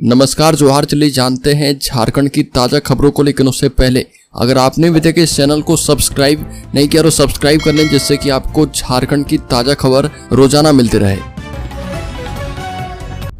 नमस्कार जोहार। चलिए जानते हैं झारखंड की ताज़ा खबरों को, लेकिन उससे पहले अगर आपने अभी तक इस चैनल को सब्सक्राइब नहीं किया तो सब्सक्राइब कर लें, जिससे कि आपको झारखंड की ताज़ा खबर रोजाना मिलती रहे।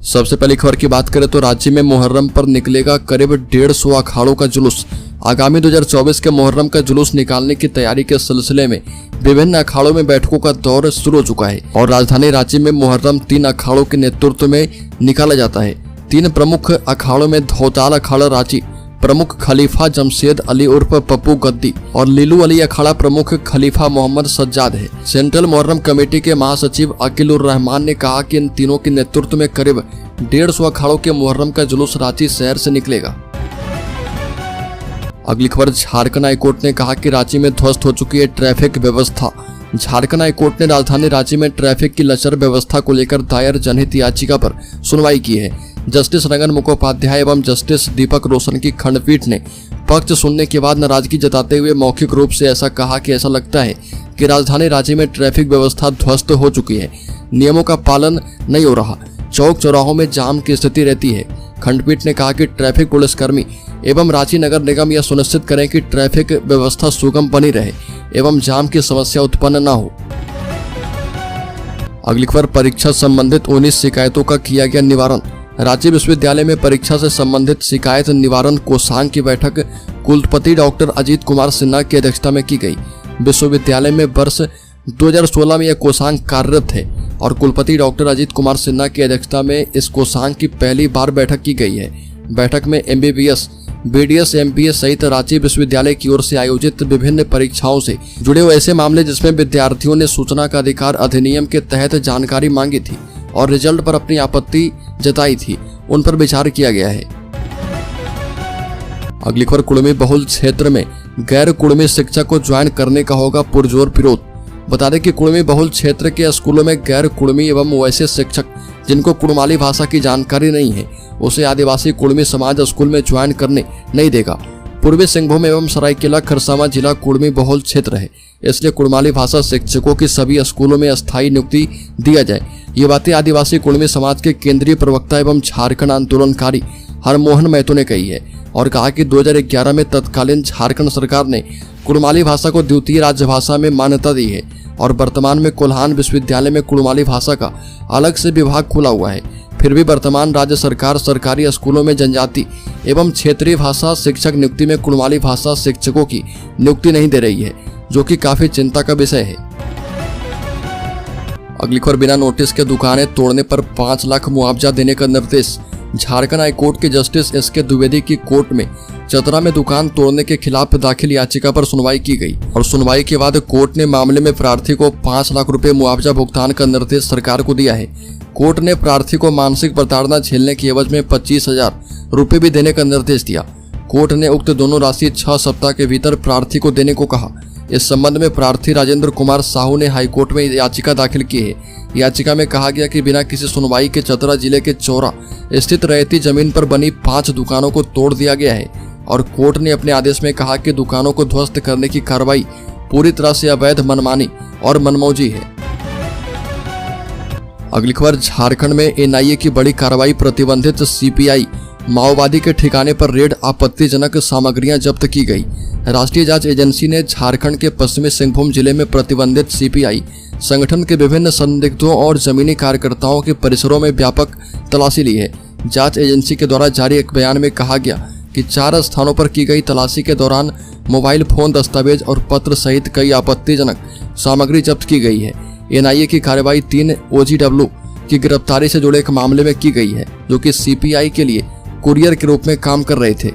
सबसे पहले खबर की बात करें तो राज्य में मुहर्रम पर निकलेगा करीब 150 अखाड़ों का जुलूस। आगामी 2024 के मुहर्रम का जुलूस निकालने की तैयारी के सिलसिले में विभिन्न अखाड़ों में बैठकों का दौर शुरू हो चुका है और राजधानी रांची में मुहर्रम 3 अखाड़ों के नेतृत्व में निकाला जाता है। 3 प्रमुख अखाड़ों में धौताल अखाड़ा रांची प्रमुख खलीफा जमशेद अली उर्फ पप्पू गद्दी और लीलू अली अखाड़ा प्रमुख खलीफा मोहम्मद सज्जाद है। सेंट्रल मुहर्रम कमेटी के महासचिव अकीलुर रहमान ने कहा कि इन तीनों के नेतृत्व में करीब 150 अखाड़ों के मुहर्रम का जुलूस रांची शहर से निकलेगा। अगली खबर, झारखंड हाईकोर्ट ने कहा कि रांची में ध्वस्त हो चुकी है ट्रैफिक व्यवस्था। झारखंड हाईकोर्ट ने राजधानी रांची में ट्रैफिक की लचर व्यवस्था को लेकर दायर जनहित याचिका पर सुनवाई की है। जस्टिस रंगन मुखोपाध्याय एवं जस्टिस दीपक रोशन की खंडपीठ ने पक्ष सुनने के बाद नाराजगी जताते हुए मौखिक रूप से ऐसा कहा कि ऐसा लगता है कि राजधानी रांची में ट्रैफिक व्यवस्था ध्वस्त हो चुकी है, नियमों का पालन नहीं हो रहा, चौक चौराहों में जाम की स्थिति रहती है। खंडपीठ ने कहा कि ट्रैफिक पुलिसकर्मी एवं रांची नगर निगम यह सुनिश्चित करें कि ट्रैफिक व्यवस्था सुगम बनी रहे एवं जाम की समस्या उत्पन्न न हो। अगली खबर, परीक्षा संबंधित 19 शिकायतों का किया गया निवारण। रांची विश्वविद्यालय में परीक्षा से संबंधित शिकायत निवारण कोषांग की बैठक कुलपति डॉक्टर अजीत कुमार सिन्हा की अध्यक्षता में की गई। विश्वविद्यालय में वर्ष 2016 में यह कोषांग कार्यरत है और कुलपति डॉक्टर अजीत कुमार सिन्हा की अध्यक्षता में इस कोषांग की पहली बार बैठक की गई है। बैठक में MBBS, BDS, MPS सहित रांची विश्वविद्यालय की ओर से आयोजित विभिन्न परीक्षाओं से जुड़े हुए ऐसे मामले जिसमें विद्यार्थियों ने सूचना का अधिकार अधिनियम के तहत जानकारी मांगी थी और रिजल्ट पर अपनी आपत्ति जताई थी, उन पर विचार किया गया है। अगली खबर, कुड़मी बहुल क्षेत्र में गैर कुड़मी शिक्षक को ज्वाइन करने का होगा पुरजोर विरोध। बता दें कि कुड़मी बहुल क्षेत्र के स्कूलों में गैर कुड़मी एवं वैसे शिक्षक जिनको कुड़माली भाषा की जानकारी नहीं है उसे आदिवासी कुड़मी समाज स्कूल में ज्वाइन करने नहीं देगा। पूर्वी सिंहभूम एवं सरायकेला खरसावां जिला कुड़मी बहुल क्षेत्र है, इसलिए कुड़माली भाषा शिक्षकों की सभी स्कूलों में अस्थायी नियुक्ति दिया जाए। ये बातें आदिवासी कुड़मी समाज के केंद्रीय प्रवक्ता एवं झारखंड आंदोलनकारी हरमोहन महतो ने कही है और कहा कि 2011 में तत्कालीन झारखंड सरकार ने कुड़माली भाषा को द्वितीय राजभाषा में मान्यता दी है और वर्तमान में कोल्हान विश्वविद्यालय में कुड़माली भाषा का अलग से विभाग खुला हुआ है। फिर भी वर्तमान राज्य सरकार सरकारी स्कूलों में जनजाति एवं क्षेत्रीय भाषा शिक्षक नियुक्ति में कुड़माली भाषा शिक्षकों की नियुक्ति नहीं दे रही है, जो कि काफी चिंता का विषय है। अगली खबर, बिना नोटिस के दुकानें तोड़ने पर 5 लाख मुआवजा देने का निर्देश। झारखंड हाईकोर्ट के जस्टिस SK द्विवेदी की कोर्ट में चतरा में दुकान तोड़ने के खिलाफ दाखिल याचिका पर सुनवाई की गई और सुनवाई के बाद कोर्ट ने मामले में प्रार्थी को 5 लाख रुपए मुआवजा भुगतान का निर्देश सरकार को दिया है। कोर्ट ने प्रार्थी को मानसिक प्रताड़ना झेलने की एवज में 25,000 रुपए भी देने का निर्देश दिया। कोर्ट ने उक्त दोनों राशि 6 सप्ताह के भीतर प्रार्थी को देने को कहा। इस संबंध में प्रार्थी राजेंद्र कुमार साहू ने हाईकोर्ट में याचिका दाखिल की है। याचिका में कहा गया कि बिना किसी सुनवाई के चतरा जिले के चौरा स्थित रहती जमीन पर बनी 5 दुकानों को तोड़ दिया गया है और कोर्ट ने अपने आदेश में कहा कि दुकानों को ध्वस्त करने की कार्रवाई पूरी तरह से अवैध, मनमानी और मनमौजी है। अगली खबर, झारखंड में NIA की बड़ी कार्रवाई, प्रतिबंधित CPI माओवादी के ठिकाने पर रेड, आपत्तिजनक सामग्रियां जब्त की गई। राष्ट्रीय जांच एजेंसी ने झारखंड के पश्चिमी सिंहभूम जिले में प्रतिबंधित CPI संगठन के विभिन्न संदिग्धों और जमीनी कार्यकर्ताओं के परिसरों में व्यापक तलाशी ली है। जांच एजेंसी के द्वारा जारी एक बयान में कहा गया कि 4 स्थानों पर की गई तलाशी के दौरान मोबाइल फोन, दस्तावेज और पत्र सहित कई आपत्तिजनक सामग्री जब्त की गई है। NIA की कार्रवाई 3 OGW की गिरफ्तारी से जुड़े एक मामले में की गई है, जो कि CPI के लिए कुरियर के रूप में काम कर रहे थे।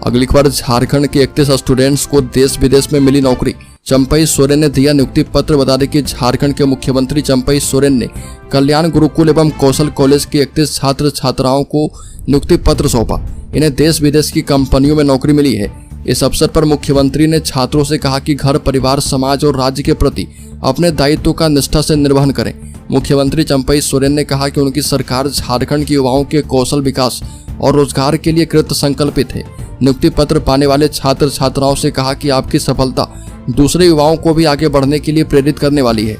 अगली खबर, झारखंड के 31 स्टूडेंट्स को देश विदेश में मिली नौकरी। चंपई सोरेन ने दिया नियुक्ति पत्र। बता दें कि झारखंड के मुख्यमंत्री चंपई सोरेन ने कल्याण गुरुकुल एवं कौशल कॉलेज के 31 छात्र छात्राओं को नियुक्ति पत्र सौंपा। इन्हें देश विदेश की कंपनियों में नौकरी मिली है। इस अवसर पर मुख्यमंत्री ने छात्रों से कहा कि घर, परिवार, समाज और राज्य के प्रति अपने दायित्व का निष्ठा से निर्वहन करें। मुख्यमंत्री चंपई सोरेन ने कहा कि उनकी सरकार झारखंड के युवाओं के कौशल विकास और रोजगार के लिए कृत संकल्पित है। नियुक्ति पत्र पाने वाले छात्र छात्राओं से कहा कि आपकी सफलता दूसरे युवाओं को भी आगे बढ़ने के लिए प्रेरित करने वाली है।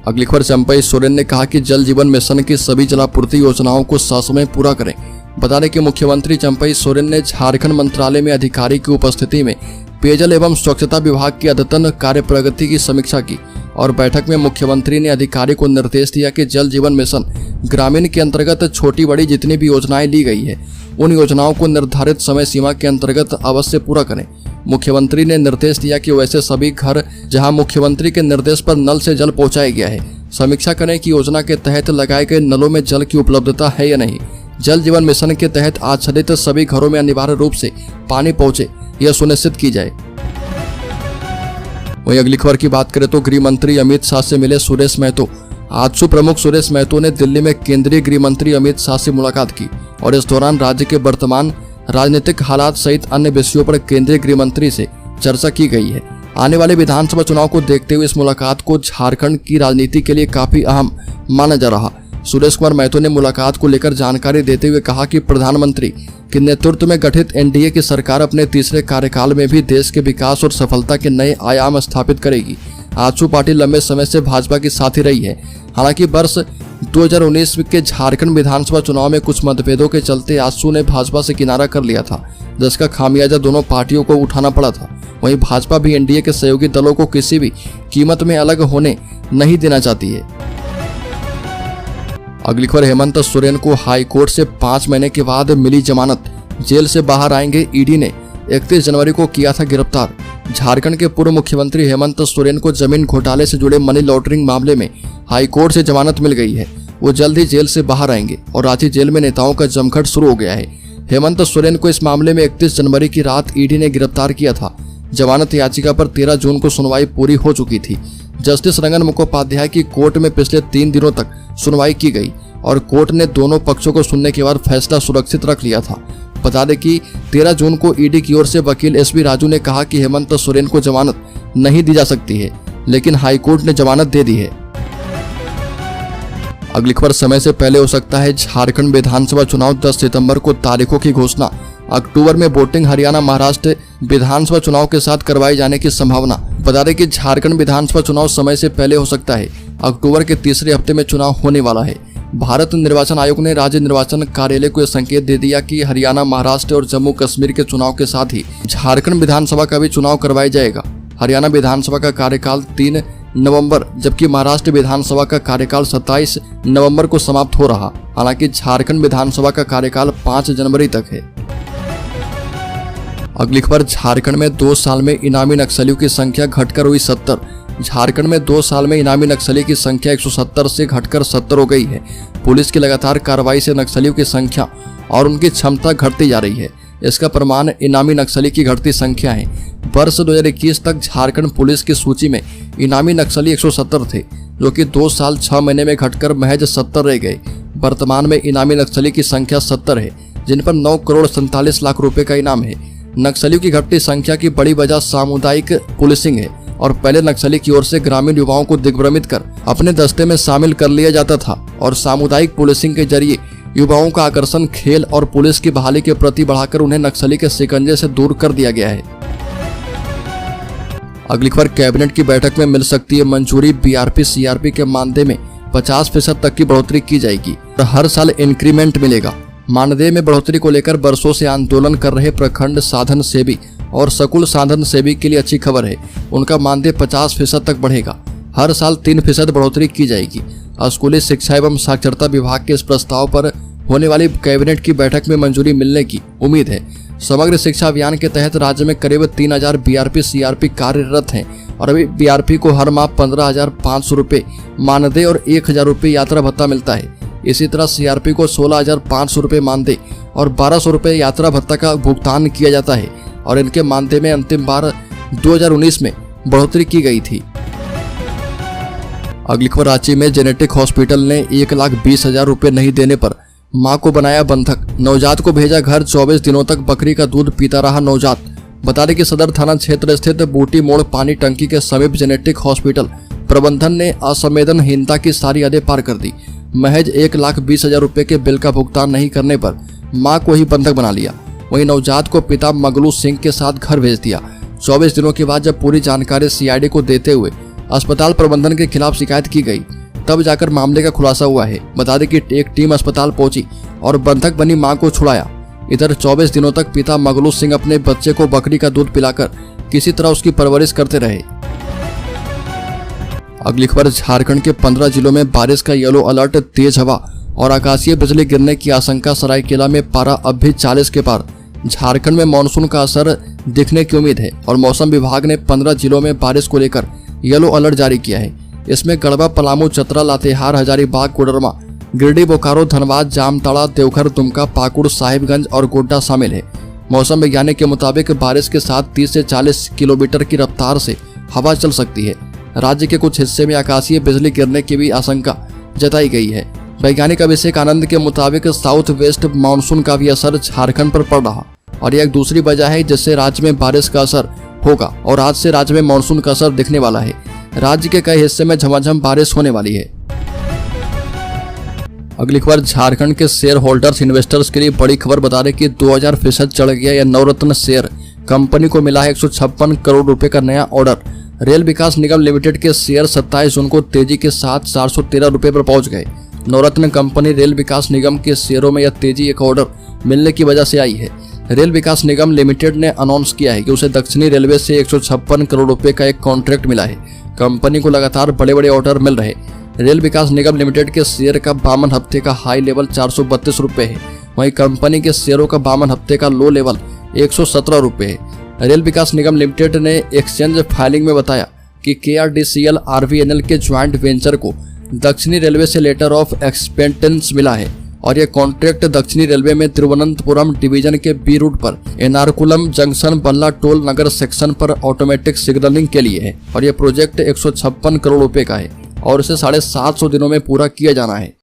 अगली खबर, चंपई सोरेन ने कहा कि जल जीवन मिशन की सभी जलापूर्ति योजनाओं को ससमय पूरा करें। बता दें कि मुख्यमंत्री चंपई सोरेन ने झारखंड मंत्रालय में अधिकारी की उपस्थिति में पेयजल एवं स्वच्छता विभाग की अद्यतन कार्य प्रगति की समीक्षा की और बैठक में मुख्यमंत्री ने अधिकारी को निर्देश दिया कि जल जीवन मिशन ग्रामीण के अंतर्गत छोटी बड़ी जितनी भी योजनाएं ली गई है उन योजनाओं को निर्धारित समय सीमा के अंतर्गत अवश्य पूरा करें। मुख्यमंत्री ने निर्देश दिया कि वैसे सभी घर जहां मुख्यमंत्री के निर्देश पर नल से जल पहुंचाया गया है, समीक्षा करें कि योजना के तहत लगाए गए नलों में जल की उपलब्धता है या नहीं। जल जीवन मिशन के तहत आच्छादित सभी घरों में अनिवार्य रूप से पानी पहुंचे, यह सुनिश्चित की जाए। वहीं अगली खबर की बात करें तो गृह मंत्री अमित शाह से मिले सुरेश महतो। आजसू प्रमुख सुरेश महतो ने दिल्ली में केंद्रीय गृह मंत्री अमित शाह से मुलाकात की और इस दौरान राज्य के वर्तमान राजनीतिक हालात सहित अन्य विषयों पर केंद्रीय गृह मंत्री से चर्चा की गई है। आने वाले विधानसभा चुनाव को देखते हुए इस मुलाकात को झारखंड की राजनीति के लिए काफी अहम माना जा रहा। सुरेश कुमार महतो ने मुलाकात को लेकर जानकारी देते हुए कहा कि प्रधानमंत्री के नेतृत्व में गठित एनडीए की सरकार अपने तीसरे कार्यकाल में भी देश के विकास और सफलता के नए आयाम स्थापित करेगी। आजसू पार्टी लंबे समय से भाजपा की साथी रही है। हालांकि वर्ष 2019 के झारखंड विधानसभा चुनाव में कुछ मतभेदों के चलते आजसू ने भाजपा से किनारा कर लिया था, जिसका खामियाजा दोनों पार्टियों को उठाना पड़ा था। वहीं भाजपा भी एनडीए के सहयोगी दलों को किसी भी कीमत में अलग होने नहीं देना चाहती है। अगली खबर, हेमंत सोरेन को हाई कोर्ट से 5 महीने के बाद मिली जमानत, जेल से बाहर आएंगे। ईडी ने 31 जनवरी को किया था गिरफ्तार। झारखंड के पूर्व मुख्यमंत्री हेमंत सोरेन को जमीन घोटाले से जुड़े मनी लॉन्ड्रिंग मामले में हाई कोर्ट से जमानत मिल गई है। वो जल्द ही जेल से बाहर आएंगे और रांची जेल में नेताओं का जमघट शुरू हो गया है। हेमंत सोरेन को इस मामले में 31 जनवरी की रात ईडी ने गिरफ्तार किया था। जमानत याचिका पर 13 जून को सुनवाई पूरी हो चुकी थी। जस्टिस रंगन मुखोपाध्याय की कोर्ट में पिछले 3 दिनों तक सुनवाई की गई और कोर्ट ने दोनों पक्षों को सुनने के बाद फैसला सुरक्षित रख लिया था। बता दें कि 13 जून को ईडी की ओर से वकील एसबी राजू ने कहा कि हेमंत सोरेन को जमानत नहीं दी जा सकती है, लेकिन हाईकोर्ट ने जमानत दे दी है। अगली खबर, समय से पहले हो सकता है झारखंड विधानसभा चुनाव। 10 सितंबर को तारीखों की घोषणा। अक्टूबर में वोटिंग हरियाणा महाराष्ट्र विधानसभा चुनाव के साथ करवाए जाने की संभावना। बता दें कि झारखंड विधानसभा चुनाव समय से पहले हो सकता है। अक्टूबर के तीसरे हफ्ते में चुनाव होने वाला है। भारत निर्वाचन आयोग ने राज्य निर्वाचन कार्यालय को यह संकेत दे दिया कि हरियाणा, महाराष्ट्र और जम्मू कश्मीर के चुनाव के साथ ही झारखंड विधानसभा का भी चुनाव करवाया जाएगा। हरियाणा विधानसभा का कार्यकाल 3 नवंबर जबकि महाराष्ट्र विधानसभा का कार्यकाल 27 नवंबर को समाप्त हो रहा। हालांकि झारखंड विधानसभा का कार्यकाल 5 जनवरी तक है। अगली खबर, झारखंड में 2 साल में इनामी नक्सलियों की संख्या घटकर हुई 70। झारखंड में 2 साल में इनामी नक्सली की संख्या 170 से घटकर 70 हो गई है। पुलिस की लगातार कार्रवाई से नक्सलियों की संख्या और उनकी क्षमता घटती जा रही है। इसका प्रमाण इनामी नक्सली की घटती संख्या है। वर्ष 2021 तक झारखंड पुलिस की सूची में इनामी नक्सली 170 थे, जो कि 2 साल 6 महीने में घटकर महज 70 रह गए। वर्तमान में इनामी नक्सली की संख्या 70 है, जिन पर 9 करोड़ 47 लाख रुपए का इनाम है। नक्सलियों की घटती संख्या की बड़ी वजह सामुदायिक पुलिसिंग है और पहले नक्सली की ओर से ग्रामीण युवाओं को दिग्भ्रमित कर अपने दस्ते में शामिल कर लिया जाता था और सामुदायिक पुलिसिंग के जरिए युवाओं का आकर्षण खेल और पुलिस की बहाली के प्रति बढ़ाकर उन्हें नक्सली के शिकंजे से दूर कर दिया गया है। अगली खबर, कैबिनेट की बैठक में मिल सकती है मंजूरी। बीआरपी सीआरपी के मानदेय में 50% तक की बढ़ोतरी की जाएगी और हर साल इंक्रीमेंट मिलेगा। मानदेय में बढ़ोतरी को लेकर वर्षों से आंदोलन कर रहे प्रखंड साधन सेवी और स्कूल साधन सेवी के लिए अच्छी खबर है। उनका मानदेय 50% तक बढ़ेगा। हर साल 3% बढ़ोतरी की जाएगी। स्कूली शिक्षा एवं साक्षरता विभाग के इस प्रस्ताव पर होने वाली कैबिनेट की बैठक में मंजूरी मिलने की उम्मीद है। समग्र शिक्षा अभियान के तहत राज्य में करीब 3000 बीआरपी सीआरपी कार्यरत हैं और अभी बीआरपी को हर माह 15,500 रुपये मानदेय और 1,000 रुपये यात्रा भत्ता मिलता है। इसी तरह सीआरपी को 16,500 रुपये मानदेय और 1,200 रुपये यात्रा भत्ता का भुगतान किया जाता है और इनके मानदेय में अंतिम बार 2019 में बढ़ोतरी की गई थी। अगली खबर, रांची में जेनेटिक हॉस्पिटल ने 1,20,000 रुपये नहीं देने पर मां को बनाया बंधक। नवजात को भेजा घर। 24 दिनों तक बकरी का दूध पीता रहा नवजात। बता दें कि सदर थाना क्षेत्र स्थित बूटी मोड़ पानी टंकी के समीप जेनेटिक हॉस्पिटल प्रबंधन ने असंवेदनहीनता की सारी हदें पार कर दी। महज 1,20,000 रुपये के बिल का भुगतान नहीं करने पर मां को ही बंधक बना लिया। वहीं नवजात को पिता मगलू सिंह के साथ घर भेज दिया। 24 दिनों के बाद जब पूरी जानकारी सीआईडी को देते हुए अस्पताल प्रबंधन के खिलाफ शिकायत की गई, तब जाकर मामले का खुलासा हुआ है। बता दें कि एक टीम अस्पताल पहुंची और बंधक बनी मां को छुड़ाया। इधर 24 दिनों तक पिता मगलू सिंह अपने बच्चे को बकरी का दूध पिलाकर किसी तरह उसकी परवरिश करते रहे। अगली खबर, झारखंड के 15 जिलों में बारिश का येलो अलर्ट। तेज हवा और आकाशीय बिजली गिरने की आशंका। सरायकेला में पारा अब भी 40 के पार। झारखंड में मानसून का असर दिखने की उम्मीद है और मौसम विभाग ने 15 जिलों में बारिश को लेकर येलो अलर्ट जारी किया है। इसमें गढ़वा, पलामू, चतरा, लातेहार, हजारीबाग, कोडरमा, गिरिडीह, बोकारो, धनबाद, जामताड़ा, देवघर, दुमका, पाकुड़, साहिबगंज और गोड्डा शामिल है। मौसम वैज्ञानिक के मुताबिक बारिश के साथ 30 से 40 किलोमीटर की रफ्तार से हवा चल सकती है। राज्य के कुछ हिस्से में आकाशीय बिजली गिरने की भी आशंका जताई गई है। वैज्ञानिक अभिषेक आनंद के मुताबिक साउथ वेस्ट मानसून का भी असर झारखंड पर पड़ रहा और यह एक दूसरी वजह है जिससे राज्य में बारिश का असर होगा और आज से राज्य में मानसून का असर दिखने वाला है। राज्य के कई हिस्से में झमाझम बारिश होने वाली है। अगली खबर, झारखंड के शेयर होल्डर्स इन्वेस्टर्स के लिए बड़ी खबर। बता दें कि 2000% चढ़ गया यह नवरत्न शेयर। कंपनी को मिला है 156 करोड़ रुपए का नया ऑर्डर। रेल विकास निगम लिमिटेड के शेयर 27 जून को तेजी के साथ 413 रुपए पर पहुंच गए। नवरत्न कंपनी रेल विकास निगम के शेयरों में यह तेजी एक ऑर्डर मिलने की वजह से आई है। रेल विकास निगम लिमिटेड ने अनाउंस किया है कि उसे दक्षिणी रेलवे से 156 करोड़ रुपए का एक कॉन्ट्रैक्ट मिला है। कंपनी को लगातार बड़े बड़े ऑर्डर मिल रहे। रेल विकास निगम लिमिटेड के शेयर का 52 हफ्ते का हाई लेवल 432 रुपए है, वहीं कंपनी के शेयरों का 52 हफ्ते का लो लेवल 117 रुपए है। रेल विकास निगम लिमिटेड ने एक्सचेंज फाइलिंग में बताया कि KRDCL RVNL के ज्वाइंट वेंचर को दक्षिणी रेलवे से लेटर ऑफ एक्सपेंटेंस मिला है और यह कॉन्ट्रैक्ट दक्षिणी रेलवे में तिरुवनंतपुरम डिवीजन के B रूट पर एर्नाकुलम जंक्शन बल्ला टोल नगर सेक्शन पर ऑटोमेटिक सिग्नलिंग के लिए है और यह प्रोजेक्ट 156 करोड़ रुपए का है और इसे 750 दिनों में पूरा किया जाना है।